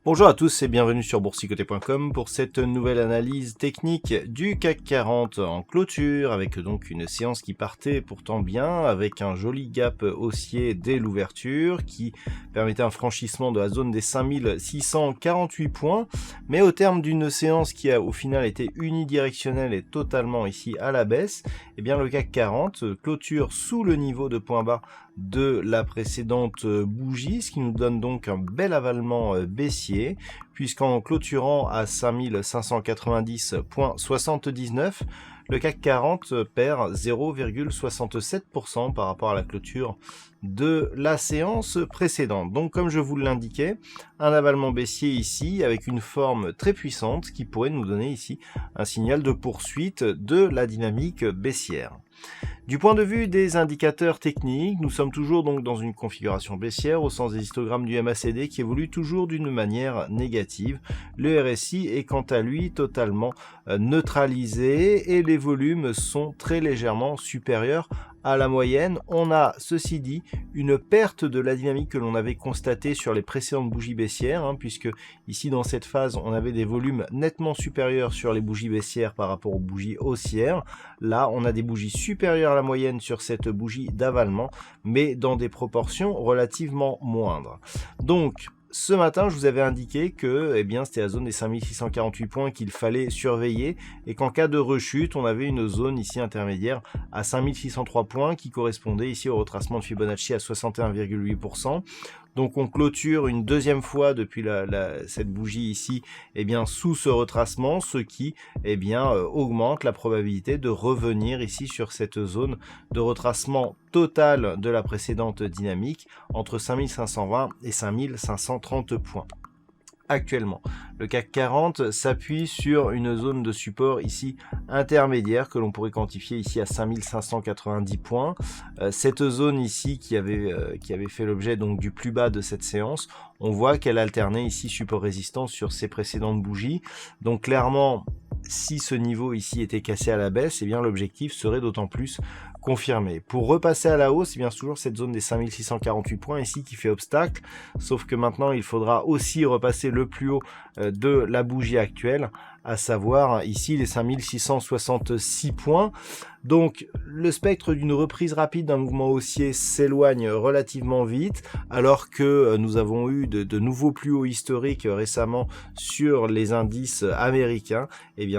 Bonjour à tous et bienvenue sur boursicoté.com pour cette nouvelle analyse technique du CAC 40 en clôture, avec donc une séance qui partait pourtant bien, avec un joli gap haussier dès l'ouverture qui permettait un franchissement de la zone des 5648 points, mais au terme d'une séance qui a au final été unidirectionnelle et totalement ici à la baisse, eh bien le CAC 40 clôture sous le niveau de point bas de la précédente bougie, ce qui nous donne donc un bel avalement baissier, puisqu'en clôturant à 5590,79, le CAC 40 perd 0,67% par rapport à la clôture de la séance précédente. Donc comme je vous l'indiquais, un avalement baissier ici avec une forme très puissante qui pourrait nous donner ici un signal de poursuite de la dynamique baissière. Du point de vue des indicateurs techniques, nous sommes toujours donc dans une configuration baissière au sens des histogrammes du MACD qui évolue toujours d'une manière négative. Le RSI est quant à lui totalement neutralisé et les volumes sont très légèrement supérieurs à la moyenne. On a, ceci dit, une perte de la dynamique que l'on avait constatée sur les précédentes bougies baissières, puisque ici dans cette phase, on avait des volumes nettement supérieurs sur les bougies baissières par rapport aux bougies haussières. Là, on a des bougies supérieures à la moyenne sur cette bougie d'avalement, mais dans des proportions relativement moindres. Donc, ce matin, je vous avais indiqué que c'était la zone des 5648 points qu'il fallait surveiller et qu'en cas de rechute, on avait une zone ici intermédiaire à 5603 points qui correspondait ici au retracement de Fibonacci à 61,8%. Donc on clôture une deuxième fois depuis cette bougie ici sous ce retracement, ce qui augmente la probabilité de revenir ici sur cette zone de retracement total de la précédente dynamique entre 5520 et 5530 points. Actuellement, le CAC 40 s'appuie sur une zone de support ici intermédiaire que l'on pourrait quantifier ici à 5590 points. Cette zone ici qui avait fait l'objet donc du plus bas de cette séance, on voit qu'elle alternait ici support résistance sur ses précédentes bougies. Donc clairement, si ce niveau ici était cassé à la baisse, l'objectif serait d'autant plus confirmé. Pour repasser à la hausse, c'est toujours cette zone des 5648 points ici qui fait obstacle, sauf que maintenant il faudra aussi repasser le plus haut de la bougie actuelle, à savoir ici les 5666 points. Donc le spectre d'une reprise rapide d'un mouvement haussier s'éloigne relativement vite, alors que nous avons eu de nouveaux plus hauts historiques récemment sur les indices américains.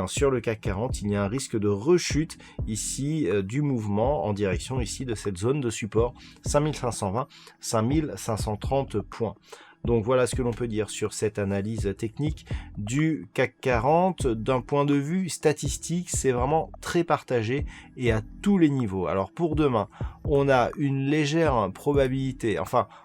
Sur le CAC 40, il y a un risque de rechute ici du mouvement en direction ici de cette zone de support 5520-5530 points. Donc voilà ce que l'on peut dire sur cette analyse technique du CAC 40. D'un point de vue statistique, c'est vraiment très partagé et à tous les niveaux. Alors pour demain, on a une légère probabilité,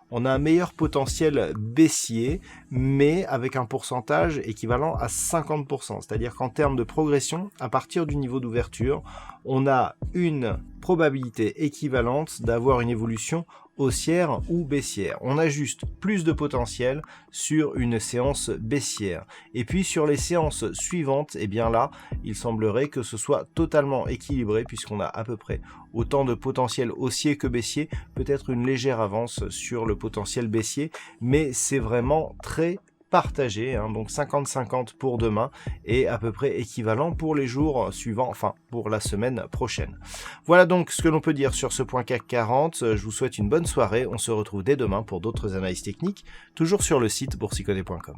on a un meilleur potentiel baissier, mais avec un pourcentage équivalent à 50%. C'est-à-dire qu'en termes de progression, à partir du niveau d'ouverture, on a une probabilité équivalente d'avoir une évolution haussière ou baissière. On a juste plus de potentiel sur une séance baissière. Et puis sur les séances suivantes, là, il semblerait que ce soit totalement équilibré puisqu'on a à peu près autant de potentiel haussier que baissier, peut-être une légère avance sur le potentiel baissier, mais c'est vraiment très partagé, donc 50-50 pour demain et à peu près équivalent pour les jours suivants, pour la semaine prochaine. Voilà donc ce que l'on peut dire sur ce point CAC 40. Je vous souhaite une bonne soirée. On se retrouve dès demain pour d'autres analyses techniques, toujours sur le site boursicoté.com.